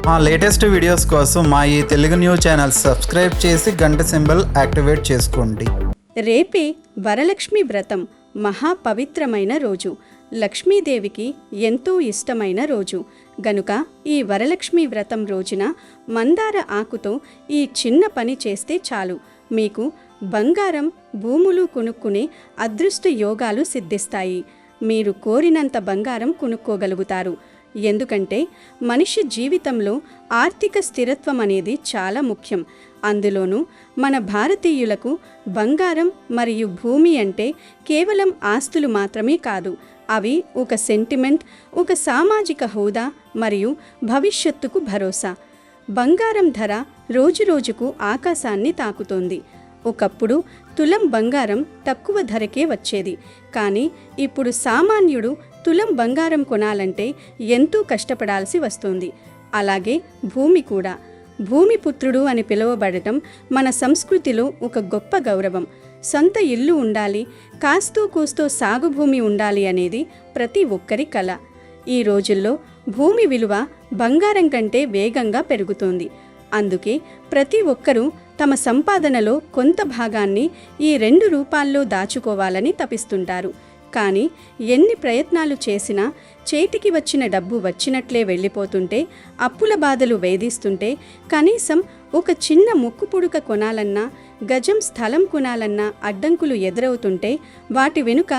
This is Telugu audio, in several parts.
మా లేటెస్ట్ వీడియోస్ కోసం మా ఈ తెలుగు న్యూస్ ఛానల్ సబ్స్క్రైబ్ చేసి గంట సింబల్ యాక్టివేట్ చేసుకోండి. రేపే వరలక్ష్మి వ్రతం మహా పవిత్రమైన రోజు. లక్ష్మీదేవికి ఎంతో ఇష్టమైన రోజు గనుక ఈ వరలక్ష్మి వ్రతం రోజున మందార ఆకుతో ఈ చిన్న పని చేస్తే చాలు, మీకు బంగారం భూములు కొనుక్కునే అదృష్ట యోగాలు సిద్ధిస్తాయి. మీరు కోరినంత బంగారం కొనుక్కోగలుగుతారు. ఎందుకంటే మనిషి జీవితంలో ఆర్థిక స్థిరత్వం అనేది చాలా ముఖ్యం. అందులోనూ మన భారతీయులకు బంగారం మరియు భూమి అంటే కేవలం ఆస్తులు మాత్రమే కాదు, అవి ఒక సెంటిమెంట్, ఒక సామాజిక హోదా మరియు భవిష్యత్తుకు భరోసా. బంగారం ధర రోజురోజుకు ఆకాశాన్ని తాకుతోంది. ఒకప్పుడు తులం బంగారం తక్కువ ధరకే వచ్చేది, కానీ ఇప్పుడు సామాన్యుడు తులం బంగారం కొనాలంటే ఎంతో కష్టపడాల్సి వస్తుంది. అలాగే భూమి కూడా. భూమిపుత్రుడు అని పిలువబడటం మన సంస్కృతిలో ఒక గొప్ప గౌరవం. సొంత ఇల్లు ఉండాలి, కాస్తో కూస్తో సాగు భూమి ఉండాలి అనేది ప్రతి ఒక్కరి కల. ఈ రోజుల్లో భూమి విలువ బంగారం కంటే వేగంగా పెరుగుతోంది. అందుకే ప్రతి ఒక్కరూ తమ సంపాదనలో కొంత భాగాన్ని ఈ రెండు రూపాల్లో దాచుకోవాలని తపిస్తుంటారు. కానీ ఎన్ని ప్రయత్నాలు చేసినా చేతికి వచ్చిన డబ్బు వచ్చినట్లే వెళ్ళిపోతుంటే, అప్పుల బాధలు వేధిస్తుంటే, కనీసం ఒక చిన్న ముక్కు పుడక కొనాలన్నా, గజం స్థలం కొనాలన్నా అడ్డంకులు ఎదురవుతుంటే వాటి వెనుక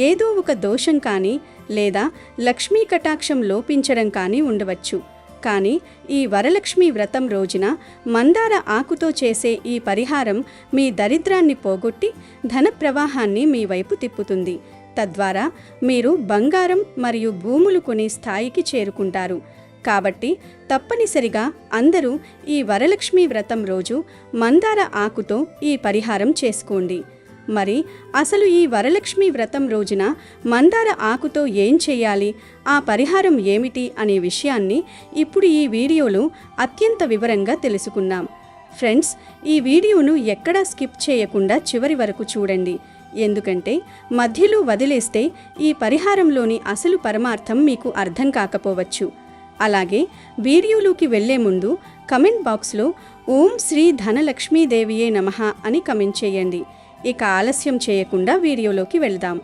ఏదో ఒక దోషం కానీ లేదా లక్ష్మీ కటాక్షం లోపించడం కానీ ఉండవచ్చు. కానీ ఈ వరలక్ష్మి వ్రతం రోజున మందార ఆకుతో చేసే ఈ పరిహారం మీ దరిద్రాన్ని పోగొట్టి ధన ప్రవాహాన్ని మీ వైపు తిప్పుతుంది. తద్వారా మీరు బంగారం మరియు భూములు కొనే స్థాయికి చేరుకుంటారు. కాబట్టి తప్పనిసరిగా అందరూ ఈ వరలక్ష్మి వ్రతం రోజు మందార ఆకుతో ఈ పరిహారం చేసుకోండి. మరి అసలు ఈ వరలక్ష్మి వ్రతం రోజున మందార ఆకుతో ఏం చేయాలి, ఆ పరిహారం ఏమిటి అనే విషయాన్ని ఇప్పుడు ఈ వీడియోలో అత్యంత వివరంగా తెలుసుకుందాం. ఫ్రెండ్స్, ఈ వీడియోను ఎక్కడా స్కిప్ చేయకుండా చివరి వరకు చూడండి. ఎందుకంటే మధ్యలో వదిలేస్తే ఈ పరిహారంలోని అసలు పరమార్థం మీకు అర్థం కాకపోవచ్చు. అలాగే వీడియోలోకి వెళ్లే ముందు కమెంట్ బాక్స్లో ఓం శ్రీ ధనలక్ష్మీదేవియే నమః అని కమెంట్ చేయండి. ఇక ఆలస్యం చేయకుండా వీడియోలోకి వెళ్దాం.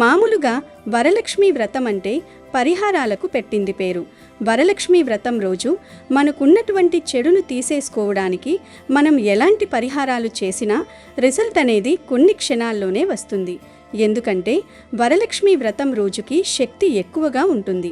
మామూలుగా వరలక్ష్మి వ్రతం అంటే పరిహారాలకు పెట్టింది పేరు. వరలక్ష్మి వ్రతం రోజు మనకున్నటువంటి చెడును తీసేసుకోవడానికి మనం ఎలాంటి పరిహారాలు చేసినా రిజల్ట్ అనేది కొన్ని క్షణాల్లోనే వస్తుంది. ఎందుకంటే వరలక్ష్మి వ్రతం రోజుకి శక్తి ఎక్కువగా ఉంటుంది.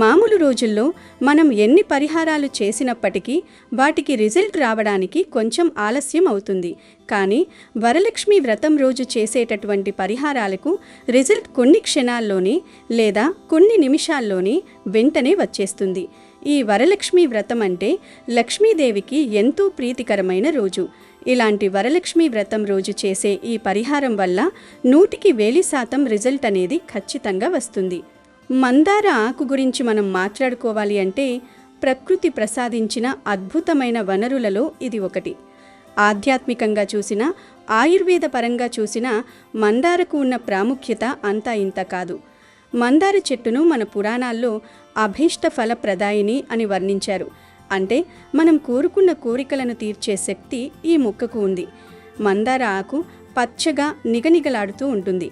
మామూలు రోజుల్లో మనం ఎన్ని పరిహారాలు చేసినప్పటికీ వాటికి రిజల్ట్ రావడానికి కొంచెం ఆలస్యం అవుతుంది. కానీ వరలక్ష్మి వ్రతం రోజు చేసేటటువంటి పరిహారాలకు రిజల్ట్ కొన్ని క్షణాల్లోనే లేదా కొన్ని నిమిషాల్లోనే వెంటనే వచ్చేస్తుంది. ఈ వరలక్ష్మి వ్రతం అంటే లక్ష్మీదేవికి ఎంతో ప్రీతికరమైన రోజు. ఇలాంటి వరలక్ష్మి వ్రతం రోజు చేసే ఈ పరిహారం వల్ల 100% రిజల్ట్ అనేది ఖచ్చితంగా వస్తుంది. మందార ఆకు గురించి మనం మాట్లాడుకోవాలి అంటే ప్రకృతి ప్రసాదించిన అద్భుతమైన వనరులలో ఇది ఒకటి. ఆధ్యాత్మికంగా చూసినా, ఆయుర్వేద పరంగా చూసినా మందారకు ఉన్న ప్రాముఖ్యత అంతా ఇంత కాదు. మందార చెట్టును మన పురాణాల్లో అభీష్ట ఫలప్రదాయిని అని వర్ణించారు. అంటే మనం కోరుకున్న కోరికలను తీర్చే శక్తి ఈ మొక్కకు ఉంది. మందార ఆకు పచ్చగా నిగనిగలాడుతూ ఉంటుంది.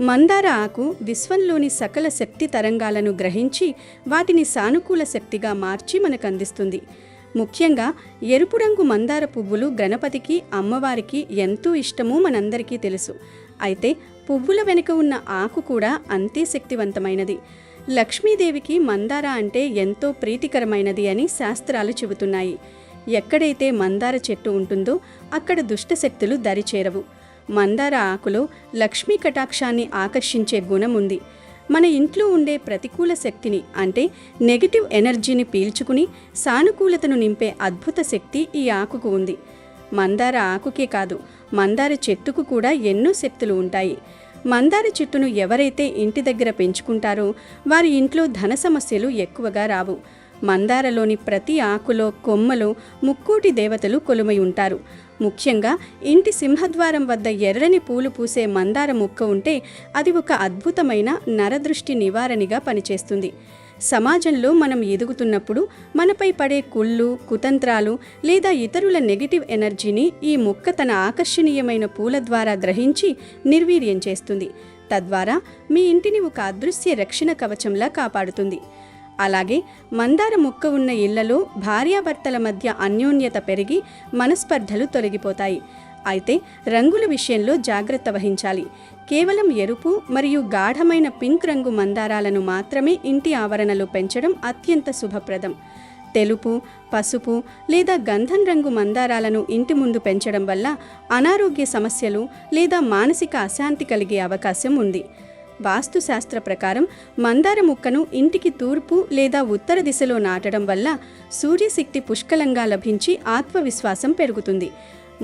మందార ఆకు విశ్వంలోని సకల శక్తి తరంగాలను గ్రహించి వాటిని సానుకూల శక్తిగా మార్చి మనకు అందిస్తుంది. ముఖ్యంగా ఎరుపు రంగు మందార పువ్వులు గణపతికి, అమ్మవారికి ఎంతో ఇష్టమో మనందరికీ తెలుసు. అయితే పువ్వుల వెనుక ఉన్న ఆకు కూడా అంతే శక్తివంతమైనది. లక్ష్మీదేవికి మందార అంటే ఎంతో ప్రీతికరమైనది అని శాస్త్రాలు చెబుతున్నాయి. ఎక్కడైతే మందార చెట్టు ఉంటుందో అక్కడ దుష్టశక్తులు దరిచేరవు. మందార ఆకులో లక్ష్మీ కటాక్షాన్ని ఆకర్షించే గుణం ఉంది. మన ఇంట్లో ఉండే ప్రతికూల శక్తిని అంటే నెగటివ్ ఎనర్జీని పీల్చుకుని సానుకూలతను నింపే అద్భుత శక్తి ఈ ఆకుకు ఉంది. మందార ఆకుకే కాదు, మందార చెట్టుకు కూడా ఎన్నో శక్తులు ఉంటాయి. మందార చెట్టును ఎవరైతే ఇంటి దగ్గర పెంచుకుంటారో వారి ఇంట్లో ధన సమస్యలు ఎక్కువగా రావు. మందారలోని ప్రతి ఆకులో, కొమ్మలో ముక్కోటి దేవతలు కొలుమై ఉంటారు. ముఖ్యంగా ఇంటి సింహద్వారం వద్ద ఎర్రని పూలు పూసే మందార మొక్క ఉంటే అది ఒక అద్భుతమైన నరదృష్టి నివారణగా పనిచేస్తుంది. సమాజంలో మనం ఎదుగుతున్నప్పుడు మనపై పడే కుళ్ళు, కుతంత్రాలు లేదా ఇతరుల నెగిటివ్ ఎనర్జీని ఈ మొక్క తన ఆకర్షణీయమైన పూల ద్వారా గ్రహించి నిర్వీర్యం చేస్తుంది. తద్వారా మీ ఇంటిని ఒక అదృశ్య రక్షణ కవచంలా కాపాడుతుంది. అలాగే మందార మొక్క ఉన్న ఇళ్లలో భార్యాభర్తల మధ్య అన్యోన్యత పెరిగి మనస్పర్ధలు తొలగిపోతాయి. అయితే రంగుల విషయంలో జాగ్రత్త వహించాలి. కేవలం ఎరుపు మరియు గాఢమైన పింక్ రంగు మందారాలను మాత్రమే ఇంటి ఆవరణలో పెంచడం అత్యంత శుభప్రదం. తెలుపు, పసుపు లేదా గంధం రంగు మందారాలను ఇంటి ముందు పెంచడం వల్ల అనారోగ్య సమస్యలు లేదా మానసిక అశాంతి కలిగే అవకాశం ఉంది. వాస్తుశాస్త్ర ప్రకారం మందార మొక్కను ఇంటికి తూర్పు లేదా ఉత్తర దిశలో నాటడం వల్ల సూర్యశక్తి పుష్కలంగా లభించి ఆత్మవిశ్వాసం పెరుగుతుంది.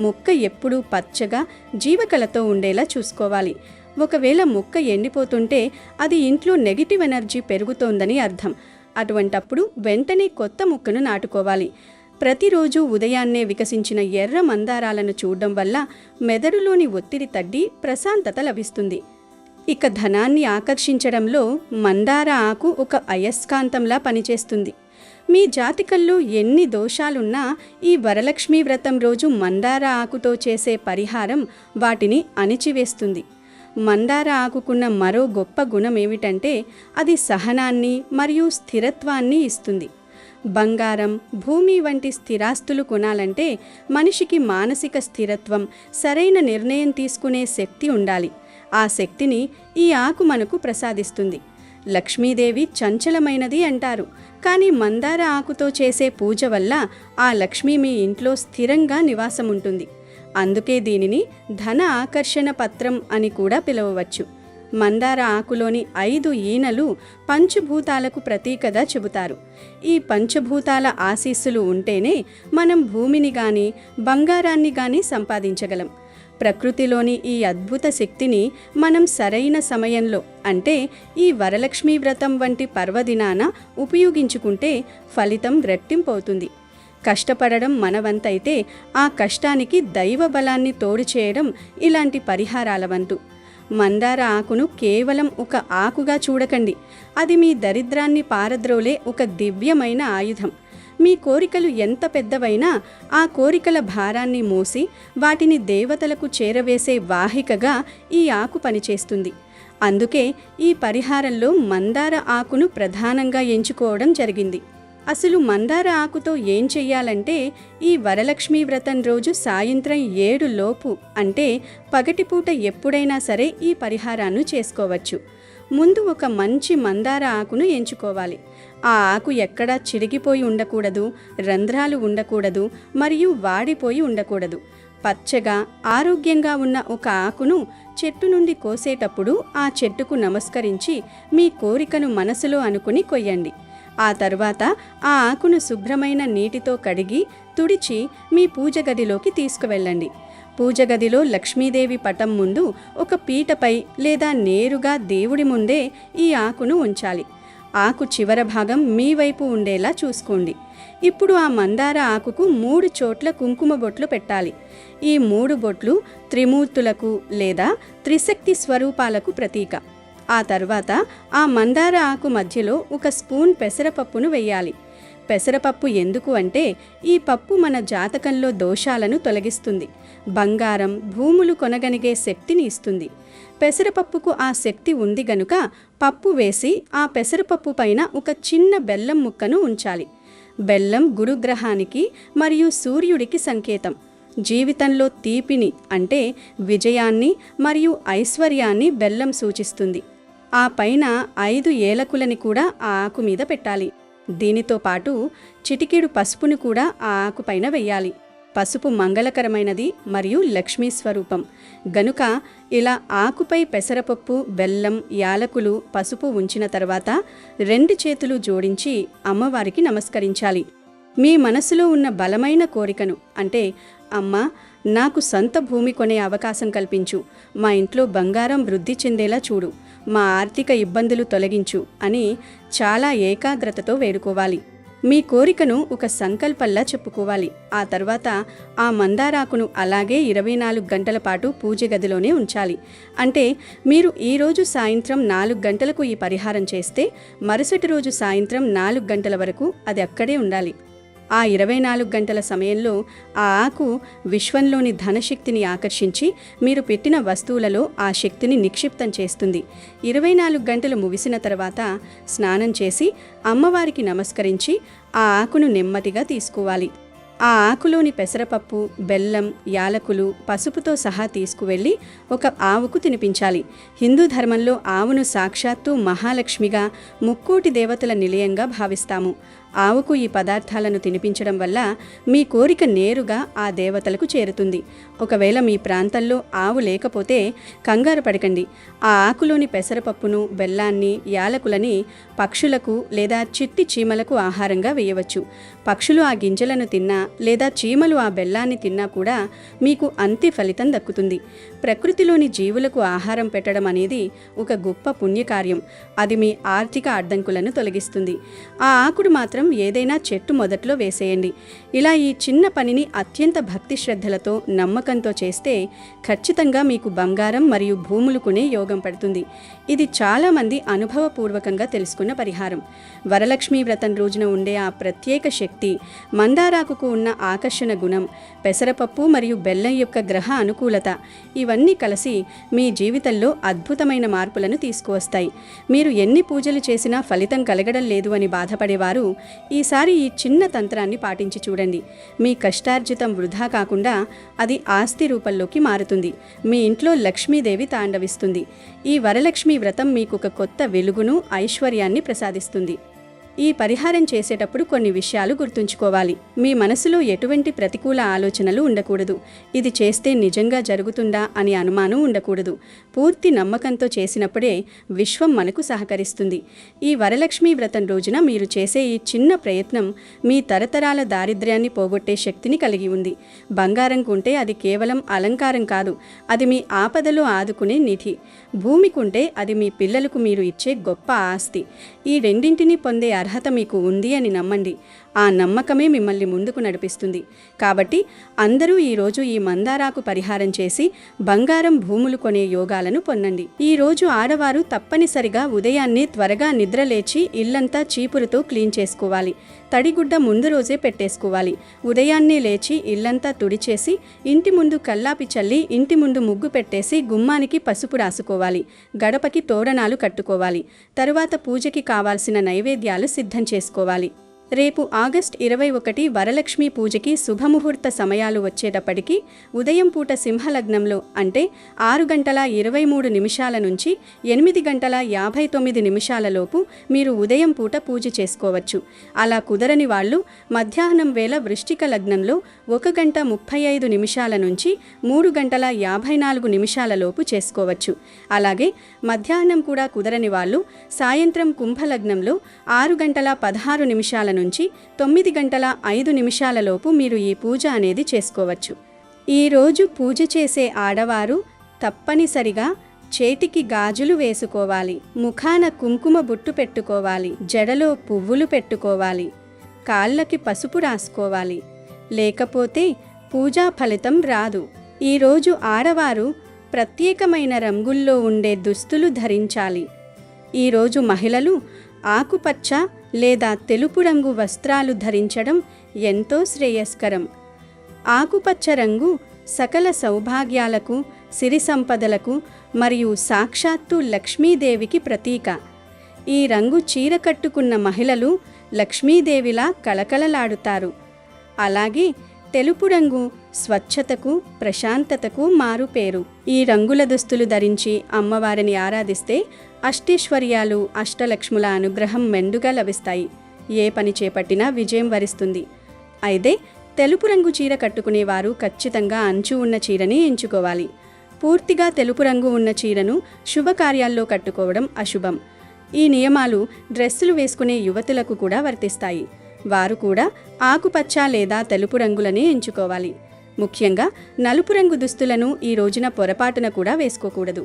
మొక్క ఎప్పుడూ పచ్చగా జీవకళతో ఉండేలా చూసుకోవాలి. ఒకవేళ మొక్క ఎండిపోతుంటే అది ఇంట్లో నెగిటివ్ ఎనర్జీ పెరుగుతోందని అర్థం. అటువంటప్పుడు వెంటనే కొత్త మొక్కను నాటుకోవాలి. ప్రతిరోజు ఉదయాన్నే వికసించిన ఎర్ర మందారాలను చూడడం వల్ల మెదడులోని ఒత్తిడి తగ్గి ప్రశాంతత లభిస్తుంది. ఇక ధనాన్ని ఆకర్షించడంలో మందార ఆకు ఒక అయస్కాంతంలా పనిచేస్తుంది. మీ జాతకంలో ఎన్ని దోషాలున్నా ఈ వరలక్ష్మీ వ్రతం రోజు మందార ఆకుతో చేసే పరిహారం వాటిని అణిచివేస్తుంది. మందార ఆకుకున్న మరో గొప్ప గుణం ఏమిటంటే అది సహనాన్ని మరియు స్థిరత్వాన్ని ఇస్తుంది. బంగారం, భూమి వంటి స్థిరాస్తులు కొనాలంటే మనిషికి మానసిక స్థిరత్వం, సరైన నిర్ణయం తీసుకునే శక్తి ఉండాలి. ఆ శక్తిని ఈ ఆకు మనకు ప్రసాదిస్తుంది. లక్ష్మీదేవి చంచలమైనది అంటారు, కానీ మందార ఆకుతో చేసే పూజ వల్ల ఆ లక్ష్మి మీ ఇంట్లో స్థిరంగా నివాసం ఉంటుంది. అందుకే దీనిని ధన ఆకర్షణ పత్రం అని కూడా పిలువవచ్చు. మందార ఆకులోని 5 ఈనెలు పంచభూతాలకు ప్రతీకగా చెబుతారు. ఈ పంచభూతాల ఆశీస్సులు ఉంటేనే మనం భూమిని గాని బంగారాన్ని గాని సంపాదించగలం. ప్రకృతిలోని ఈ అద్భుత శక్తిని మనం సరైన సమయంలో, అంటే ఈ వరలక్ష్మీ వ్రతం వంటి పర్వదినాన ఉపయోగించుకుంటే ఫలితం రెట్టింపవుతుంది. కష్టపడడం మన వంతైతే ఆ కష్టానికి దైవ బలాన్ని తోడు చేయడం ఇలాంటి పరిహారాల వంతు. మందార ఆకును కేవలం ఒక ఆకుగా చూడకండి. అది మీ దరిద్రాన్ని పారద్రోలే ఒక దివ్యమైన ఆయుధం. మీ కోరికలు ఎంత పెద్దవైనా ఆ కోరికల భారాన్ని మోసి వాటిని దేవతలకు చేరవేసే వాహికగా ఈ ఆకు పనిచేస్తుంది. అందుకే ఈ పరిహారంలో మందార ఆకును ప్రధానంగా ఎంచుకోవడం జరిగింది. అసలు మందార ఆకుతో ఏం చెయ్యాలంటే ఈ వరలక్ష్మీ వ్రతం రోజు సాయంత్రం 7 లోపు, అంటే పగటిపూట ఎప్పుడైనా సరే ఈ పరిహారాన్ని చేసుకోవచ్చు. ముందు ఒక మంచి మందార ఆకును ఎంచుకోవాలి. ఆ ఆకు ఎక్కడా చిరిగిపోయి ఉండకూడదు, రంధ్రాలు ఉండకూడదు, మరియు వాడిపోయి ఉండకూడదు. పచ్చగా ఆరోగ్యంగా ఉన్న ఒక ఆకును చెట్టు నుండి కోసేటప్పుడు ఆ చెట్టుకు నమస్కరించి మీ కోరికను మనసులో అనుకుని కొయ్యండి. ఆ తర్వాత ఆ ఆకును శుభ్రమైన నీటితో కడిగి తుడిచి మీ పూజ గదిలోకి తీసుకువెళ్ళండి. పూజ గదిలో లక్ష్మీదేవి పటం ముందు ఒక పీటపై లేదా నేరుగా దేవుడి ముందే ఈ ఆకును ఉంచాలి. ఆకు చివర భాగం మీ వైపు ఉండేలా చూసుకోండి. ఇప్పుడు ఆ మందార ఆకుకు 3 చోట్ల కుంకుమ బొట్లు పెట్టాలి. ఈ 3 బొట్లు త్రిమూర్తులకు లేదా త్రిశక్తి స్వరూపాలకు ప్రతీక. ఆ తర్వాత ఆ మందార ఆకు మధ్యలో ఒక స్పూన్ పెసరపప్పును వెయ్యాలి. పెసరపప్పు ఎందుకు అంటే ఈ పప్పు మన జాతకంలో దోషాలను తొలగిస్తుంది, బంగారం, భూములు కొనగలిగే శక్తిని ఇస్తుంది. పెసరపప్పుకు ఆ శక్తి ఉంది గనుక పప్పు వేసి ఆ పెసరపప్పు పైన ఒక చిన్న బెల్లం ముక్కను ఉంచాలి. బెల్లం గురుగ్రహానికి మరియు సూర్యుడికి సంకేతం. జీవితంలో తీపిని, అంటే విజయాన్ని మరియు ఐశ్వర్యాన్ని బెల్లం సూచిస్తుంది. ఆ పైన 5 ఏలకులని కూడా ఆ ఆకు మీద పెట్టాలి. దీనితో పాటు చిటికెడు పసుపును కూడా ఆ ఆకు పైన వెయ్యాలి. పసుపు మంగళకరమైనది మరియు లక్ష్మీ స్వరూపం గనుక ఇలా ఆకుపై పెసరపప్పు, బెల్లం, యాలకులు, పసుపు ఉంచిన తర్వాత 2 చేతులు జోడించి అమ్మవారికి నమస్కరించాలి. మీ మనసులో ఉన్న బలమైన కోరికను, అంటే అమ్మా, నాకు సొంత భూమి కొనే అవకాశం కల్పించు, మా ఇంట్లో బంగారం వృద్ధి చెందేలా చూడు, మా ఆర్థిక ఇబ్బందులు తొలగించు అని చాలా ఏకాగ్రతతో వేడుకోవాలి. మీ కోరికను ఒక సంకల్పంలా చెప్పుకోవాలి. ఆ తర్వాత ఆ మందారాకును అలాగే 24 గంటల పాటు పూజ గదిలోనే ఉంచాలి. అంటే మీరు ఈరోజు సాయంత్రం 4 గంటలకు ఈ పరిహారం చేస్తే మరుసటి రోజు సాయంత్రం 4 గంటల వరకు అది అక్కడే ఉండాలి. ఆ 24 గంటల సమయంలో ఆ ఆకు విశ్వంలోని ధనశక్తిని ఆకర్షించి మీరు పెట్టిన వస్తువులలో ఆ శక్తిని నిక్షిప్తం చేస్తుంది. 24 గంటలు ముగిసిన తర్వాత స్నానం చేసి అమ్మవారికి నమస్కరించి ఆ ఆకును నెమ్మదిగా తీసుకోవాలి. ఆ ఆకులోని పెసరపప్పు, బెల్లం, యాలకులు, పసుపుతో సహా తీసుకువెళ్ళి ఒక ఆవుకు తినిపించాలి. హిందూ ధర్మంలో ఆవును సాక్షాత్తు మహాలక్ష్మిగా, ముక్కోటి దేవతల నిలయంగా భావిస్తాము. ఆవుకు ఈ పదార్థాలను తినిపించడం వల్ల మీ కోరిక నేరుగా ఆ దేవతలకు చేరుతుంది. ఒకవేళ మీ ప్రాంతంలో ఆవు లేకపోతే కంగారు పడకండి. ఆ ఆకులోని పెసరపప్పును, బెల్లాన్ని, యాలకులని పక్షులకు లేదా చిట్టి చీమలకు ఆహారంగా వేయవచ్చు. పక్షులు ఆ గింజలను తిన్నా లేదా చీమలు ఆ బెల్లాన్ని తిన్నా కూడా మీకు అంతే ఫలితం దక్కుతుంది. ప్రకృతిలోని జీవులకు ఆహారం పెట్టడం అనేది ఒక గొప్ప పుణ్యకార్యం. అది మీ ఆర్థిక అడ్డంకులను తొలగిస్తుంది. ఆ ఆకుడు మాత్రం ఏదైనా చెట్టు మొదట్లో వేసేయండి. ఇలా ఈ చిన్న పనిని అత్యంత భక్తి శ్రద్ధలతో, నమ్మకంతో చేస్తే ఖచ్చితంగా మీకు బంగారం మరియు భూములు కొనే యోగం పడుతుంది. ఇది చాలామంది అనుభవపూర్వకంగా తెలుసుకున్న పరిహారం. వరలక్ష్మీ వ్రతం రోజున ఉండే ఆ ప్రత్యేక శక్తి, మందారాకుకు ఉన్న ఆకర్షణ గుణం, పెసరపప్పు మరియు బెల్లం యొక్క గ్రహ అనుకూలత ఇవన్నీ కలిసి మీ జీవితంలో అద్భుతమైన మార్పులను తీసుకువస్తాయి. మీరు ఎన్ని పూజలు చేసినా ఫలితం కలగడం లేదు అని బాధపడేవారు ఈసారి ఈ చిన్న తంత్రాన్ని పాటించి చూడండి. మీ కష్టార్జితం వృధా కాకుండా అది ఆస్తి రూపంలోకి మారుతుంది. మీ ఇంట్లో లక్ష్మీదేవి తాండవిస్తుంది. ఈ వరలక్ష్మి వ్రతం మీకు ఒక కొత్త వెలుగును, ఐశ్వర్యాన్ని ప్రసాదిస్తుంది. ఈ పరిహారం చేసేటప్పుడు కొన్ని విషయాలు గుర్తుంచుకోవాలి. మీ మనసులో ఎటువంటి ప్రతికూల ఆలోచనలు ఉండకూడదు. ఇది చేస్తే నిజంగా జరుగుతుందా అని అనుమానం ఉండకూడదు. పూర్తి నమ్మకంతో చేసినప్పుడే విశ్వం మనకు సహకరిస్తుంది. ఈ వరలక్ష్మీ వ్రతం రోజున మీరు చేసే ఈ చిన్న ప్రయత్నం మీ తరతరాల దారిద్ర్యాన్ని పోగొట్టే శక్తిని కలిగి ఉంది. బంగారం కొంటే అది కేవలం అలంకారం కాదు, అది మీ ఆపదలో ఆదుకునే నిధి. భూమి కొంటే అది మీ పిల్లలకు మీరు ఇచ్చే గొప్ప ఆస్తి. ఈ రెండింటినీ పొందే అర్హత మీకు ఉంది అని నమ్మండి. ఆ నమ్మకమే మిమ్మల్ని ముందుకు నడిపిస్తుంది. కాబట్టి అందరూ ఈరోజు ఈ మందారాకు పరిహారం చేసి బంగారం, భూములు కొనే యోగాలను పొందండి. ఈరోజు ఆడవారు తప్పనిసరిగా ఉదయాన్నే త్వరగా నిద్రలేచి ఇల్లంతా చీపురుతో క్లీన్ చేసుకోవాలి. తడిగుడ్డ ముందు రోజే పెట్టేసుకోవాలి. ఉదయాన్నే లేచి ఇల్లంతా తుడిచేసి ఇంటి ముందు కల్లాపి చల్లి ఇంటి ముందు ముగ్గు పెట్టేసి గుమ్మానికి పసుపు రాసుకోవాలి. గడపకి తోరణాలు కట్టుకోవాలి. తరువాత పూజకి కావాల్సిన నైవేద్యాలు సిద్ధం చేసుకోవాలి. రేపు ఆగస్టు 21 వరలక్ష్మి పూజకి శుభముహూర్త సమయాలు వచ్చేటప్పటికి ఉదయం పూట సింహలగ్నంలో అంటే 6:23 నుంచి 8:59 లోపు మీరు ఉదయం పూట పూజ చేసుకోవచ్చు. అలా కుదరని వాళ్ళు మధ్యాహ్నం వేళ వృశ్చిక లగ్నంలో 1:35 నుంచి 3:54 లోపు చేసుకోవచ్చు. అలాగే మధ్యాహ్నం కూడా కుదరని వాళ్ళు సాయంత్రం కుంభలగ్నంలో 6:16 నుంచి 9:05 లోపు మీరు ఈ పూజ అనేది చేసుకోవచ్చు. ఈరోజు పూజ చేసే ఆడవారు తప్పనిసరిగా చేతికి గాజులు వేసుకోవాలి, ముఖాన కుంకుమ బొట్టు పెట్టుకోవాలి, జడలో పువ్వులు పెట్టుకోవాలి, కాళ్ళకి పసుపు రాసుకోవాలి. లేకపోతే పూజా ఫలితం రాదు. ఈరోజు ఆడవారు ప్రత్యేకమైన రంగుల్లో ఉండే దుస్తులు ధరించాలి. ఈరోజు మహిళలు ఆకుపచ్చ లేదా తెలుపు రంగు వస్త్రాలు ధరించడం ఎంతో శ్రేయస్కరం. ఆకుపచ్చ రంగు సకల సౌభాగ్యాలకు, సిరి సంపదలకు మరియు సాక్షాత్తు లక్ష్మీదేవికి ప్రతీక. ఈ రంగు చీర కట్టుకున్న మహిళలు లక్ష్మీదేవిలా కళకళలాడుతారు. అలాగే తెలుపు రంగు స్వచ్ఛతకు, ప్రశాంతతకు మారుపేరు. ఈ రంగుల దుస్తులు ధరించి అమ్మవారిని ఆరాధిస్తే అష్టైశ్వర్యాలు, అష్టలక్ష్ముల అనుగ్రహం మెండుగా లభిస్తాయి. ఏ పని చేపట్టినా విజయం వరిస్తుంది. అయితే తెలుపు రంగు చీర కట్టుకునేవారు ఖచ్చితంగా అంచు ఉన్న చీరని ఎంచుకోవాలి. పూర్తిగా తెలుపు రంగు ఉన్న చీరను శుభకార్యాల్లో కట్టుకోవడం అశుభం. ఈ నియమాలు డ్రెస్సులు వేసుకునే యువతులకు కూడా వర్తిస్తాయి. వారు కూడా ఆకుపచ్చ లేదా తెలుపు రంగులనే ఎంచుకోవాలి. ముఖ్యంగా నలుపు రంగు దుస్తులను ఈ రోజున పొరపాటున కూడా వేసుకోకూడదు.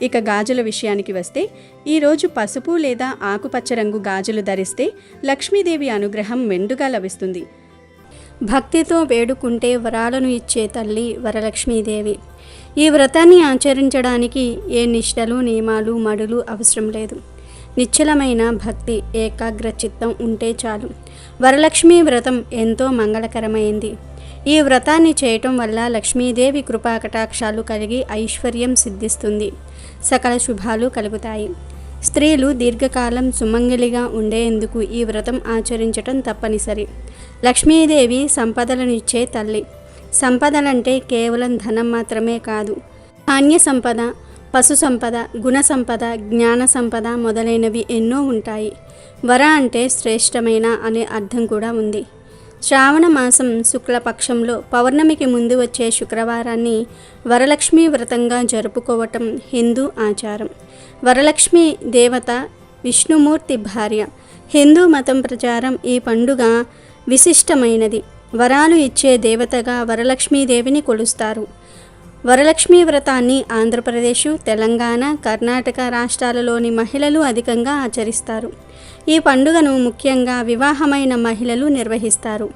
ఇక గాజుల విషయానికి వస్తే ఈరోజు పసుపు లేదా ఆకుపచ్చ రంగు గాజులు ధరిస్తే లక్ష్మీదేవి అనుగ్రహం మెండుగా లభిస్తుంది. భక్తితో వేడుకుంటే వరాలను ఇచ్చే తల్లి వరలక్ష్మీదేవి. ఈ వ్రతాన్ని ఆచరించడానికి ఏ నిష్టలు, నియమాలు, మడులు అవసరం లేదు. నిశ్చలమైన భక్తి, ఏకాగ్ర చిత్తం ఉంటే చాలు. వరలక్ష్మీ వ్రతం ఎంతో మంగళకరమైంది. ఈ వ్రతాన్ని చేయటం వల్ల లక్ష్మీదేవి కృపా కటాక్షాలు కలిగి ఐశ్వర్యం సిద్ధిస్తుంది, సకల శుభాలు కలుగుతాయి. స్త్రీలు దీర్ఘకాలం సుమంగళిగా ఉండేందుకు ఈ వ్రతం ఆచరించటం తప్పనిసరి. లక్ష్మీదేవి సంపదలను ఇచ్చే తల్లి. సంపదలంటే కేవలం ధనం మాత్రమే కాదు, ధాన్య సంపద, పశు సంపద, గుణ సంపద, జ్ఞాన సంపద మొదలైనవి ఎన్నో ఉంటాయి. వర అంటే శ్రేష్టమైన అనే అర్థం కూడా ఉంది. శ్రావణ మాసం శుక్లపక్షంలో పౌర్ణమికి ముందు వచ్చే శుక్రవారాన్ని వరలక్ష్మీ వ్రతంగా జరుపుకోవటం హిందూ ఆచారం. వరలక్ష్మి దేవత విష్ణుమూర్తి భార్య. హిందూ మతం ప్రచారం ఈ పండుగ విశిష్టమైనది. వరాలు ఇచ్చే దేవతగా వరలక్ష్మీదేవిని కొలుస్తారు. వరలక్ష్మీ వ్రతాన్ని ఆంధ్రప్రదేశ్, తెలంగాణ, కర్ణాటక రాష్ట్రాలలోని మహిళలు అధికంగా ఆచరిస్తారు. ఈ పండుగను ముఖ్యంగా వివాహమైన మహిళలు నిర్వహిస్తారు.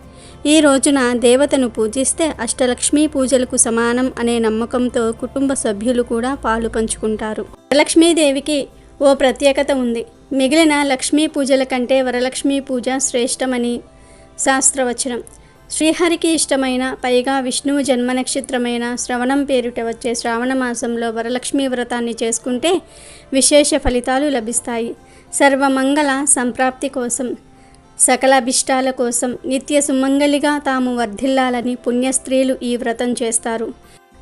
ఈ రోజున దేవతను పూజిస్తే అష్టలక్ష్మీ పూజలకు సమానం అనే నమ్మకంతో కుటుంబ సభ్యులు కూడా పాలు పంచుకుంటారు. వరలక్ష్మీదేవికి ఓ ప్రత్యేకత ఉంది. మిగిలిన లక్ష్మీ పూజల కంటే వరలక్ష్మీ పూజ శ్రేష్టమని శాస్త్రవచనం. శ్రీహరికి ఇష్టమైన, పైగా విష్ణువు జన్మ నక్షత్రమైన శ్రవణం పేరిట వచ్చే శ్రావణ మాసంలో వరలక్ష్మీ వ్రతాన్ని చేసుకుంటే విశేష ఫలితాలు లభిస్తాయి. సర్వమంగళ సంప్రాప్తి కోసం, సకల అభిష్టాల కోసం, నిత్య సుమంగళిగా తాము వర్ధిల్లాలని పుణ్యస్త్రీలు ఈ వ్రతం చేస్తారు.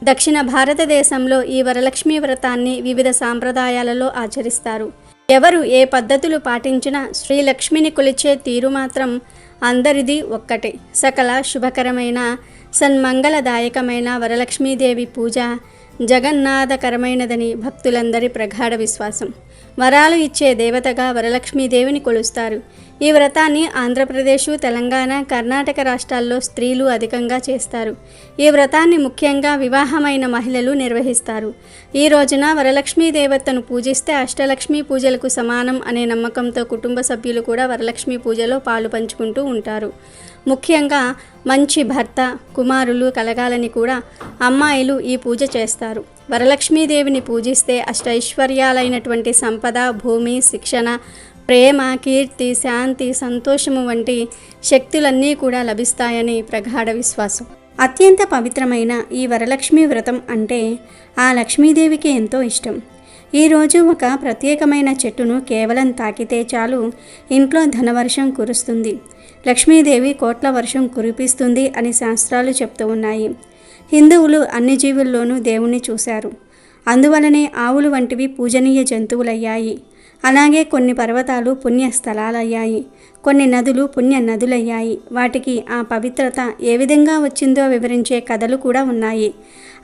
దక్షిణ భారతదేశంలో ఈ వరలక్ష్మీ వ్రతాన్ని వివిధ సాంప్రదాయాలలో ఆచరిస్తారు. ఎవరు ఏ పద్ధతులు పాటించినా శ్రీలక్ష్మిని కొలిచే తీరు మాత్రం అందరిది ఒక్కటే. సకల శుభకరమైన, సన్మంగళదాయకమైన వరలక్ష్మీదేవి పూజ జగన్నాథకరమైనదని భక్తులందరి ప్రగాఢ విశ్వాసం. వరాలు ఇచ్చే దేవతగా వరలక్ష్మీదేవిని కొలుస్తారు. ఈ వ్రతాన్ని ఆంధ్రప్రదేశ్, తెలంగాణ, కర్ణాటక రాష్ట్రాల్లో స్త్రీలు అధికంగా చేస్తారు. ఈ వ్రతాన్ని ముఖ్యంగా వివాహమైన మహిళలు నిర్వహిస్తారు. ఈ రోజున వరలక్ష్మీ దేవతను పూజిస్తే అష్టలక్ష్మీ పూజలకు సమానం అనే నమ్మకంతో కుటుంబ సభ్యులు కూడా వరలక్ష్మీ పూజలో పాలు పంచుకుంటూ ఉంటారు. ముఖ్యంగా మంచి భర్త, కుమారులు కలగాలని కూడా అమ్మాయిలు ఈ పూజ చేస్తారు. వరలక్ష్మీదేవిని పూజిస్తే అష్టైశ్వర్యాలైనటువంటి సంపద, భూమి, శిక్షణ, ప్రేమ, కీర్తి, శాంతి, సంతోషము వంటి శక్తులన్నీ కూడా లభిస్తాయని ప్రగాఢ విశ్వాసం. అత్యంత పవిత్రమైన ఈ వరలక్ష్మీ వ్రతం అంటే ఆ లక్ష్మీదేవికి ఎంతో ఇష్టం. ఈరోజు ఒక ప్రత్యేకమైన చెట్టును కేవలం తాకితే చాలు ఇంట్లో ధనవర్షం కురుస్తుంది, లక్ష్మీదేవి కోట్ల వర్షం కురిపిస్తుంది అని శాస్త్రాలు చెప్తూ ఉన్నాయి. హిందువులు అన్ని జీవుల్లోనూ దేవుణ్ణి చూశారు. అందువలనే ఆవులు వంటివి పూజనీయ జంతువులయ్యాయి. అలాగే కొన్ని పర్వతాలు పుణ్యస్థలాలయ్యాయి, కొన్ని నదులు పుణ్య నదులయ్యాయి. వాటికి ఆ పవిత్రత ఏ విధంగా వచ్చిందో వివరించే కథలు కూడా ఉన్నాయి.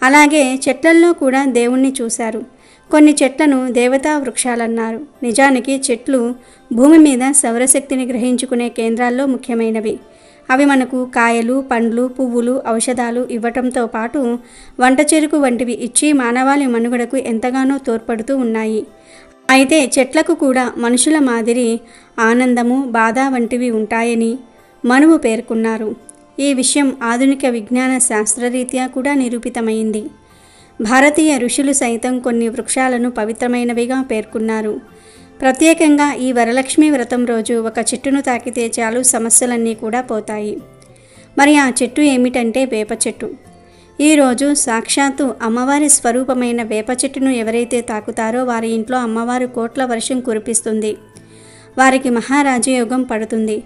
అలాగే చెట్లల్లో కూడా దేవుణ్ణి చూశారు. కొన్ని చెట్లను దేవతా వృక్షాలన్నారు. నిజానికి చెట్లు భూమి మీద సౌరశక్తిని గ్రహించుకునే కేంద్రాల్లో ముఖ్యమైనవి. అవి మనకు కాయలు, పండ్లు, పువ్వులు, ఔషధాలు ఇవ్వటంతో పాటు వంట చెరుకు వంటివి ఇచ్చి మానవాళి మనుగడకు ఎంతగానో తోడ్పడుతూ ఉన్నాయి. అయితే చెట్లకు కూడా మనుషుల మాదిరి ఆనందము, బాధ వంటివి ఉంటాయని మనువు పేర్కొన్నారు. ఈ విషయం ఆధునిక విజ్ఞాన శాస్త్రరీత్యా కూడా నిరూపితమైంది. భారతీయ ఋషులు సైతం కొన్ని వృక్షాలను పవిత్రమైనవిగా పేర్కొన్నారు. ప్రత్యేకంగా ఈ వరలక్ష్మీ వ్రతం రోజు ఒక చెట్టును తాకితే చాలు సమస్యలన్నీ కూడా పోతాయి. మరి ఆ చెట్టు ఏమిటంటే వేప చెట్టు. ఈరోజు సాక్షాత్తు అమ్మవారి స్వరూపమైన వేప చెట్టును ఎవరైతే తాకుతారో వారి ఇంట్లో అమ్మవారు కోట్ల వర్షం కురిపిస్తుంది, వారికి మహారాజయోగం పడుతుంది.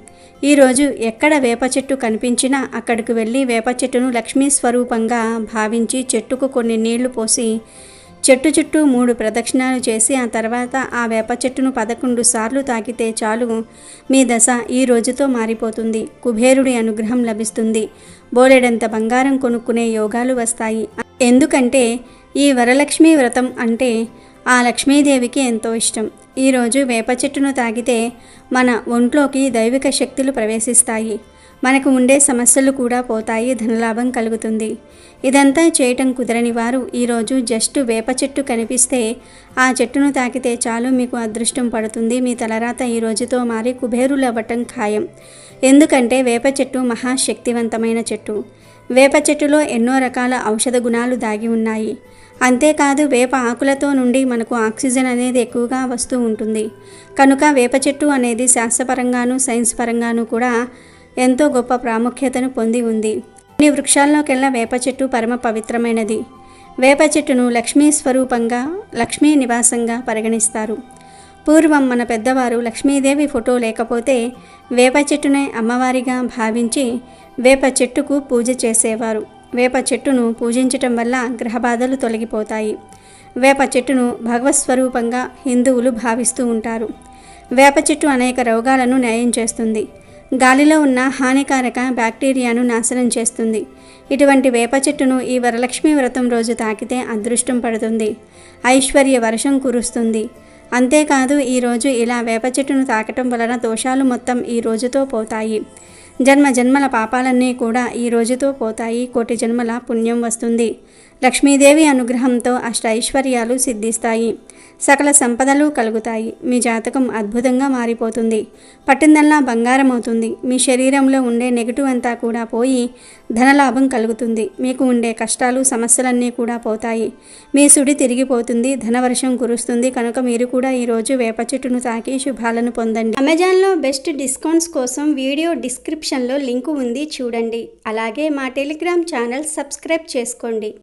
ఈరోజు ఎక్కడ వేప చెట్టు కనిపించినా అక్కడికి వెళ్ళి వేప చెట్టును లక్ష్మీ స్వరూపంగా భావించి చెట్టుకు కొన్ని నీళ్లు పోసి చెట్టు చుట్టూ 3 ప్రదక్షిణాలు చేసి ఆ తర్వాత ఆ వేప చెట్టును 11 సార్లు తాకితే చాలు మీ దశ ఈ రోజుతో మారిపోతుంది. కుబేరుడి అనుగ్రహం లభిస్తుంది. బోలెడంత బంగారం కొనుక్కునే యోగాలు వస్తాయి. ఎందుకంటే ఈ వరలక్ష్మీ వ్రతం అంటే ఆ లక్ష్మీదేవికి ఎంతో ఇష్టం. ఈరోజు వేప చెట్టును తాకితే మన ఒంట్లోకి దైవిక శక్తులు ప్రవేశిస్తాయి. మనకు ఉండే సమస్యలు కూడా పోతాయి, ధనలాభం కలుగుతుంది. ఇదంతా చేయటం కుదరని వారు ఈరోజు జస్ట్ వేప చెట్టు కనిపిస్తే ఆ చెట్టును తాకితే చాలు, మీకు అదృష్టం పడుతుంది. మీ తలరాత ఈ రోజుతో మారి కుబేరులు అవ్వటం ఖాయం. ఎందుకంటే వేప చెట్టు మహాశక్తివంతమైన చెట్టు. వేప చెట్టులో ఎన్నో రకాల ఔషధ గుణాలు దాగి ఉన్నాయి. అంతేకాదు వేప ఆకులతో నుండి మనకు ఆక్సిజన్ అనేది ఎక్కువగా వస్తూ ఉంటుంది. కనుక వేప చెట్టు అనేది శాస్త్రపరంగాను సైన్స్ పరంగాను కూడా ఎంతో గొప్ప ప్రాముఖ్యతను పొంది ఉంది. అన్ని వృక్షాల్లోకెల్లా వేప చెట్టు పరమ పవిత్రమైనది. వేప చెట్టును లక్ష్మీ స్వరూపంగా, లక్ష్మీ నివాసంగా పరిగణిస్తారు. పూర్వం మన పెద్దవారు లక్ష్మీదేవి ఫోటో లేకపోతే వేప చెట్టునే అమ్మవారిగా భావించి వేప చెట్టుకు పూజ చేసేవారు. వేప చెట్టును పూజించటం వల్ల గ్రహబాధలు తొలగిపోతాయి. వేప చెట్టును భగవత్ స్వరూపంగా హిందువులు భావిస్తూ ఉంటారు. వేప చెట్టు అనేక రోగాలను నయం చేస్తుంది. గాలిలో ఉన్న హానికారక బ్యాక్టీరియాను నాశనం చేస్తుంది. ఇటువంటి వేప చెట్టును ఈ వరలక్ష్మి వ్రతం రోజు తాకితే అదృష్టం పడుతుంది, ఐశ్వర్య వర్షం కురుస్తుంది. అంతేకాదు ఈరోజు ఇలా వేప చెట్టును తాకటం వలన దోషాలు మొత్తం ఈ రోజుతో పోతాయి. జన్మ జన్మల పాపాలన్నీ కూడా ఈ రోజుతో పోతాయి. కోటి జన్మల పుణ్యం వస్తుంది. లక్ష్మీదేవి అనుగ్రహంతో అష్ట ఐశ్వర్యాలు సిద్ధిస్తాయి. సకల సంపదలు కలుగుతాయి. మీ జాతకం అద్భుతంగా మారిపోతుంది. పట్టిందల్లా బంగారం అవుతుంది. మీ శరీరంలో ఉండే నెగిటివ్ అంతా కూడా పోయి ధనలాభం కలుగుతుంది. మీకు ఉండే కష్టాలు సమస్యలన్నీ కూడా పోతాయి. మీ సుడి తిరిగిపోతుంది, ధనవర్షం కురుస్తుంది. కనుక మీరు కూడా ఈరోజు వేప చెట్టును తాకి శుభాలను పొందండి. అమెజాన్లో బెస్ట్ డిస్కౌంట్స్ కోసం వీడియో డిస్క్రిప్షన్లో లింకు ఉంది, చూడండి. అలాగే మా టెలిగ్రామ్ ఛానల్ సబ్స్క్రైబ్ చేసుకోండి.